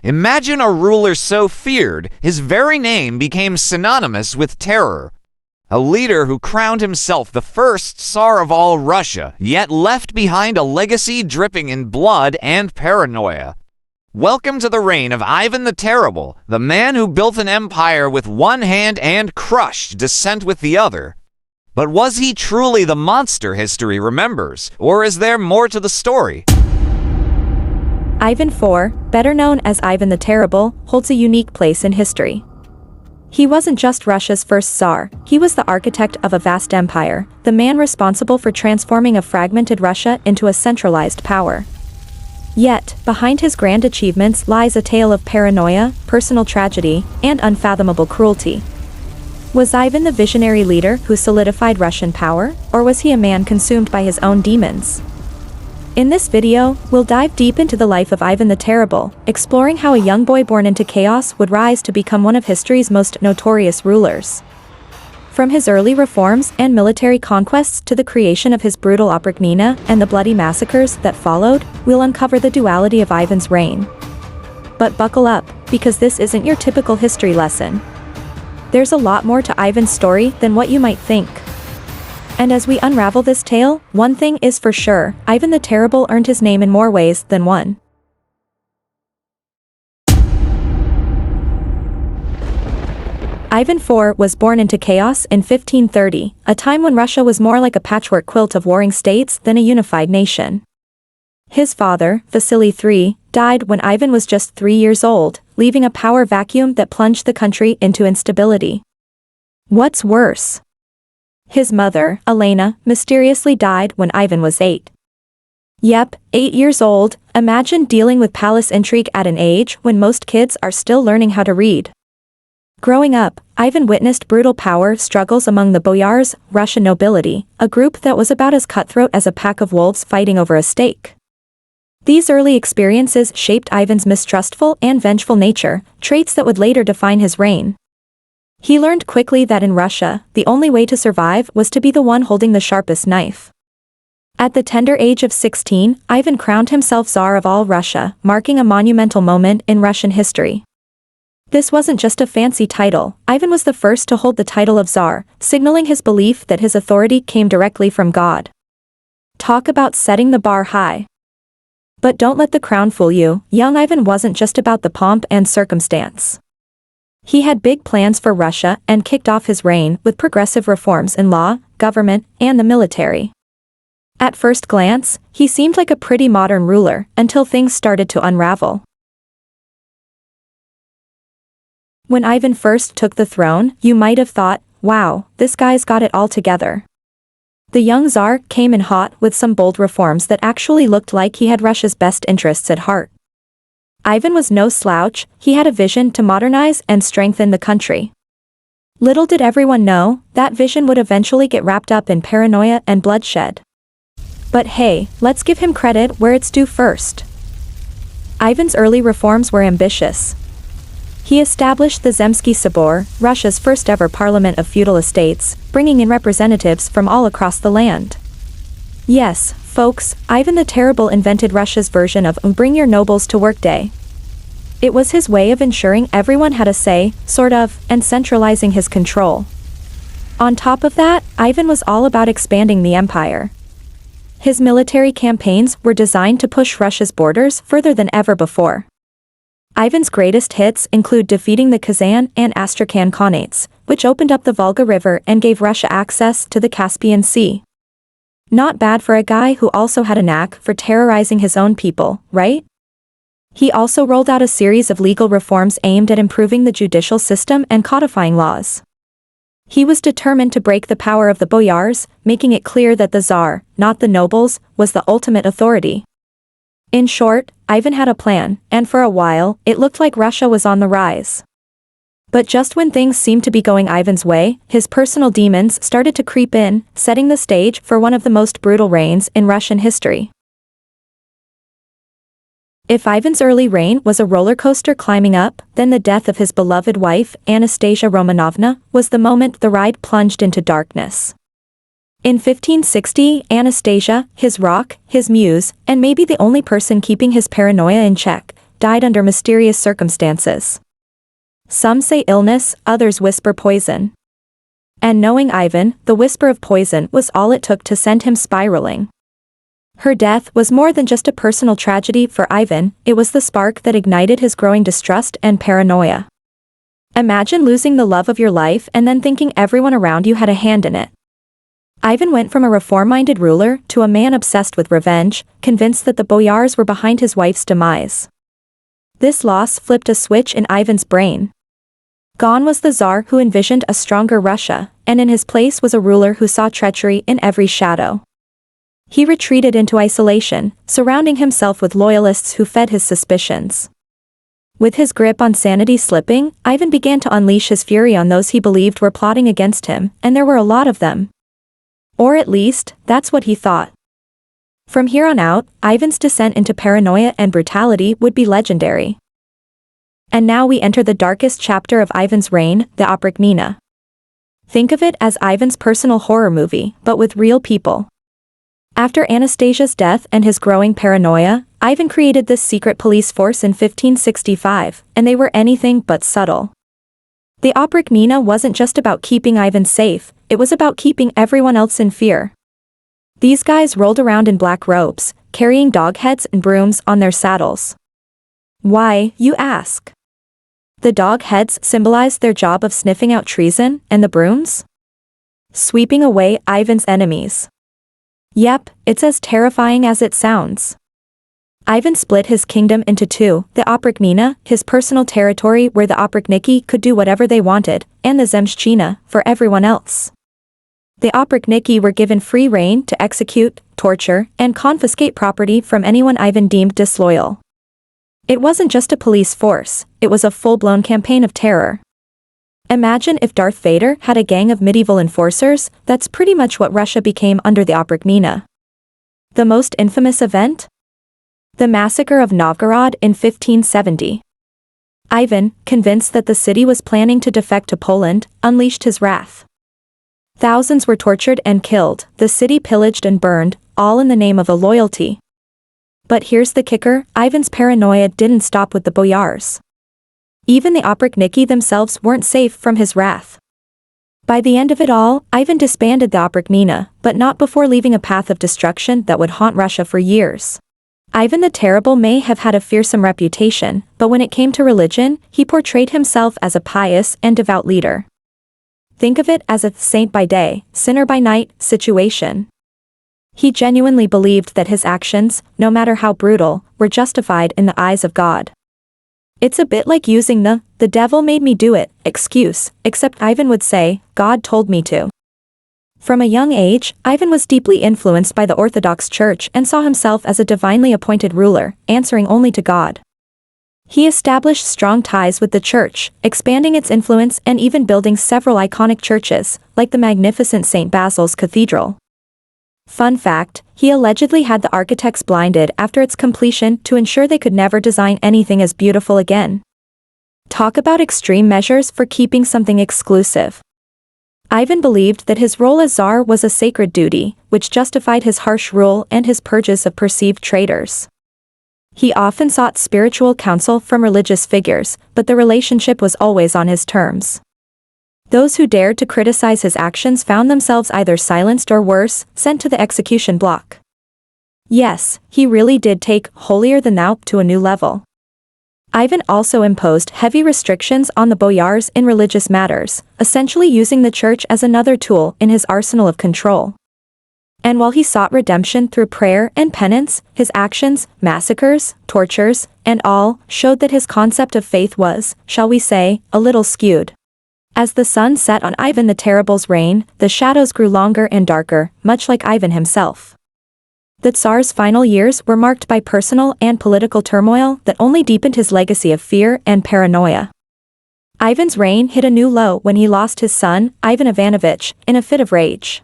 Imagine a ruler so feared, his very name became synonymous with terror. A leader who crowned himself the first Tsar of all Russia, yet left behind a legacy dripping in blood and paranoia. Welcome to the reign of Ivan the Terrible, the man who built an empire with one hand and crushed dissent with the other. But was he truly the monster history remembers, or is there more to the story? Ivan IV, better known as Ivan the Terrible, holds a unique place in history. He wasn't just Russia's first Tsar, he was the architect of a vast empire, the man responsible for transforming a fragmented Russia into a centralized power. Yet, behind his grand achievements lies a tale of paranoia, personal tragedy, and unfathomable cruelty. Was Ivan the visionary leader who solidified Russian power, or was he a man consumed by his own demons? In this video, we'll dive deep into the life of Ivan the Terrible, exploring how a young boy born into chaos would rise to become one of history's most notorious rulers. From his early reforms and military conquests to the creation of his brutal Oprichnina and the bloody massacres that followed, we'll uncover the duality of Ivan's reign. But buckle up, because this isn't your typical history lesson. There's a lot more to Ivan's story than what you might think. And as we unravel this tale, one thing is for sure, Ivan the Terrible earned his name in more ways than one. Ivan IV was born into chaos in 1530, a time when Russia was more like a patchwork quilt of warring states than a unified nation. His father, Vasily III, died when Ivan was just 3 years old, leaving a power vacuum that plunged the country into instability. What's worse? His mother, Elena, mysteriously died when Ivan was 8. Yep, 8 years old. Imagine dealing with palace intrigue at an age when most kids are still learning how to read. Growing up, Ivan witnessed brutal power struggles among the boyars, Russian nobility, a group that was about as cutthroat as a pack of wolves fighting over a steak. These early experiences shaped Ivan's mistrustful and vengeful nature, traits that would later define his reign. He learned quickly that in Russia, the only way to survive was to be the one holding the sharpest knife. At the tender age of 16, Ivan crowned himself Tsar of all Russia, marking a monumental moment in Russian history. This wasn't just a fancy title, Ivan was the first to hold the title of Tsar, signaling his belief that his authority came directly from God. Talk about setting the bar high. But don't let the crown fool you, young Ivan wasn't just about the pomp and circumstance. He had big plans for Russia and kicked off his reign with progressive reforms in law, government, and the military. At first glance, he seemed like a pretty modern ruler, until things started to unravel. When Ivan first took the throne, you might have thought, wow, this guy's got it all together. The young Tsar came in hot with some bold reforms that actually looked like he had Russia's best interests at heart. Ivan was no slouch, he had a vision to modernize and strengthen the country. Little did everyone know, that vision would eventually get wrapped up in paranoia and bloodshed. But hey, let's give him credit where it's due first. Ivan's early reforms were ambitious. He established the Zemsky Sobor, Russia's first ever parliament of feudal estates, bringing in representatives from all across the land. Yes, folks, Ivan the Terrible invented Russia's version of Bring Your Nobles to Work Day. It was his way of ensuring everyone had a say, sort of, and centralizing his control. On top of that, Ivan was all about expanding the empire. His military campaigns were designed to push Russia's borders further than ever before. Ivan's greatest hits include defeating the Kazan and Astrakhan Khanates, which opened up the Volga River and gave Russia access to the Caspian Sea. Not bad for a guy who also had a knack for terrorizing his own people, right? He also rolled out a series of legal reforms aimed at improving the judicial system and codifying laws. He was determined to break the power of the boyars, making it clear that the Tsar, not the nobles, was the ultimate authority. In short, Ivan had a plan, and for a while, it looked like Russia was on the rise. But just when things seemed to be going Ivan's way, his personal demons started to creep in, setting the stage for one of the most brutal reigns in Russian history. If Ivan's early reign was a roller coaster climbing up, then the death of his beloved wife, Anastasia Romanovna, was the moment the ride plunged into darkness. In 1560, Anastasia, his rock, his muse, and maybe the only person keeping his paranoia in check, died under mysterious circumstances. Some say illness, others whisper poison. And knowing Ivan, the whisper of poison was all it took to send him spiraling. Her death was more than just a personal tragedy for Ivan, it was the spark that ignited his growing distrust and paranoia. Imagine losing the love of your life and then thinking everyone around you had a hand in it. Ivan went from a reform-minded ruler to a man obsessed with revenge, convinced that the boyars were behind his wife's demise. This loss flipped a switch in Ivan's brain. Gone was the Tsar who envisioned a stronger Russia, and in his place was a ruler who saw treachery in every shadow. He retreated into isolation, surrounding himself with loyalists who fed his suspicions. With his grip on sanity slipping, Ivan began to unleash his fury on those he believed were plotting against him, and there were a lot of them. Or at least, that's what he thought. From here on out, Ivan's descent into paranoia and brutality would be legendary. And now we enter the darkest chapter of Ivan's reign, the Oprichnina. Think of it as Ivan's personal horror movie, but with real people. After Anastasia's death and his growing paranoia, Ivan created this secret police force in 1565, and they were anything but subtle. The Oprichnina wasn't just about keeping Ivan safe, it was about keeping everyone else in fear. These guys rolled around in black robes, carrying dog heads and brooms on their saddles. Why, you ask? The dog heads symbolized their job of sniffing out treason, and the brooms? Sweeping away Ivan's enemies. Yep, it's as terrifying as it sounds. Ivan split his kingdom into two, the Oprichnina, his personal territory where the Oprichniki could do whatever they wanted, and the Zemshchina, for everyone else. The Oprichniki were given free rein to execute, torture, and confiscate property from anyone Ivan deemed disloyal. It wasn't just a police force, it was a full-blown campaign of terror. Imagine if Darth Vader had a gang of medieval enforcers, that's pretty much what Russia became under the Oprichnina. The most infamous event? The massacre of Novgorod in 1570. Ivan, convinced that the city was planning to defect to Poland, unleashed his wrath. Thousands were tortured and killed, the city pillaged and burned, all in the name of a loyalty. But here's the kicker, Ivan's paranoia didn't stop with the boyars. Even the Oprichniki themselves weren't safe from his wrath. By the end of it all, Ivan disbanded the Oprichnina, but not before leaving a path of destruction that would haunt Russia for years. Ivan the Terrible may have had a fearsome reputation, but when it came to religion, he portrayed himself as a pious and devout leader. Think of it as a saint by day, sinner by night situation. He genuinely believed that his actions, no matter how brutal, were justified in the eyes of God. It's a bit like using the devil made me do it excuse, except Ivan would say, God told me to. From a young age, Ivan was deeply influenced by the Orthodox Church and saw himself as a divinely appointed ruler, answering only to God. He established strong ties with the church, expanding its influence and even building several iconic churches, like the magnificent St. Basil's Cathedral. Fun fact, he allegedly had the architects blinded after its completion to ensure they could never design anything as beautiful again. Talk about extreme measures for keeping something exclusive. Ivan believed that his role as Tsar was a sacred duty, which justified his harsh rule and his purges of perceived traitors. He often sought spiritual counsel from religious figures, but the relationship was always on his terms. Those who dared to criticize his actions found themselves either silenced or worse, sent to the execution block. Yes, he really did take holier-than-thou to a new level. Ivan also imposed heavy restrictions on the boyars in religious matters, essentially using the church as another tool in his arsenal of control. And while he sought redemption through prayer and penance, his actions, massacres, tortures, and all, showed that his concept of faith was, shall we say, a little skewed. As the sun set on Ivan the Terrible's reign, the shadows grew longer and darker, much like Ivan himself. The Tsar's final years were marked by personal and political turmoil that only deepened his legacy of fear and paranoia. Ivan's reign hit a new low when he lost his son, Ivan Ivanovich, in a fit of rage.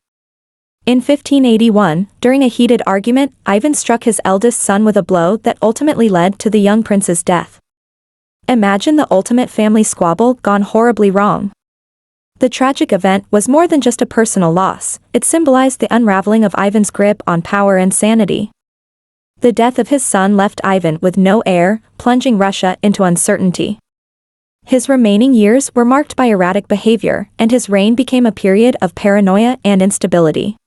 In 1581, during a heated argument, Ivan struck his eldest son with a blow that ultimately led to the young prince's death. Imagine the ultimate family squabble gone horribly wrong. The tragic event was more than just a personal loss, it symbolized the unraveling of Ivan's grip on power and sanity. The death of his son left Ivan with no heir, plunging Russia into uncertainty. His remaining years were marked by erratic behavior, and his reign became a period of paranoia and instability.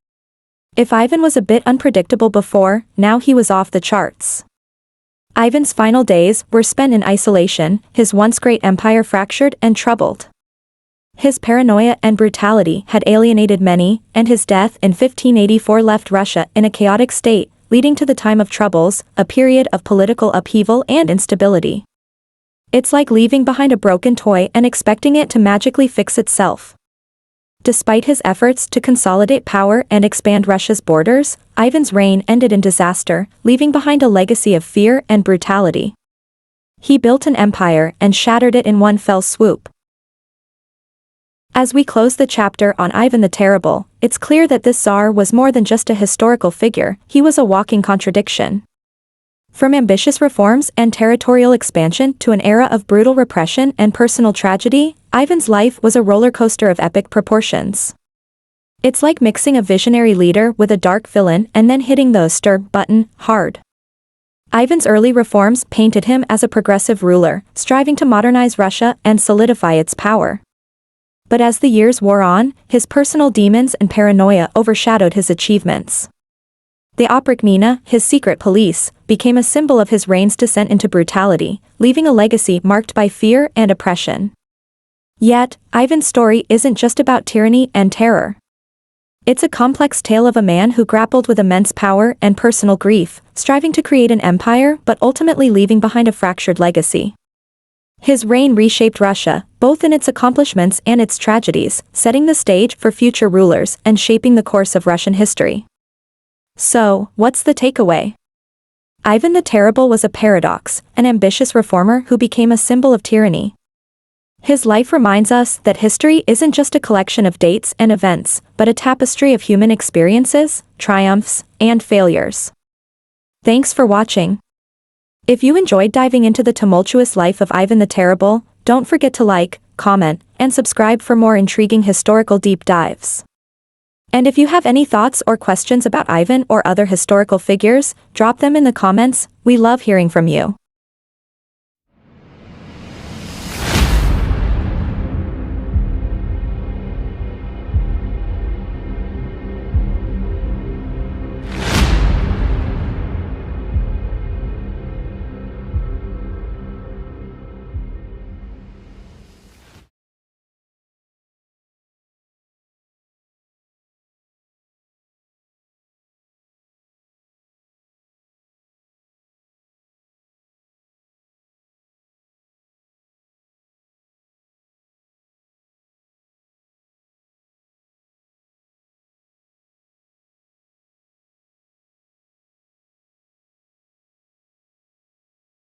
If Ivan was a bit unpredictable before, now he was off the charts. Ivan's final days were spent in isolation, his once great empire fractured and troubled. His paranoia and brutality had alienated many, and his death in 1584 left Russia in a chaotic state, leading to the Time of Troubles, a period of political upheaval and instability. It's like leaving behind a broken toy and expecting it to magically fix itself. Despite his efforts to consolidate power and expand Russia's borders, Ivan's reign ended in disaster, leaving behind a legacy of fear and brutality. He built an empire and shattered it in one fell swoop. As we close the chapter on Ivan the Terrible, it's clear that this Tsar was more than just a historical figure, he was a walking contradiction. From ambitious reforms and territorial expansion to an era of brutal repression and personal tragedy, Ivan's life was a roller coaster of epic proportions. It's like mixing a visionary leader with a dark villain and then hitting the stir button hard. Ivan's early reforms painted him as a progressive ruler, striving to modernize Russia and solidify its power. But as the years wore on, his personal demons and paranoia overshadowed his achievements. The Oprichnina, his secret police, became a symbol of his reign's descent into brutality, leaving a legacy marked by fear and oppression. Yet, Ivan's story isn't just about tyranny and terror. It's a complex tale of a man who grappled with immense power and personal grief, striving to create an empire but ultimately leaving behind a fractured legacy. His reign reshaped Russia, both in its accomplishments and its tragedies, setting the stage for future rulers and shaping the course of Russian history. So, what's the takeaway? Ivan the Terrible was a paradox, an ambitious reformer who became a symbol of tyranny. His life reminds us that history isn't just a collection of dates and events, but a tapestry of human experiences, triumphs, and failures. Thanks for watching. If you enjoyed diving into the tumultuous life of Ivan the Terrible, don't forget to like, comment, and subscribe for more intriguing historical deep dives. And if you have any thoughts or questions about Ivan or other historical figures, drop them in the comments, we love hearing from you.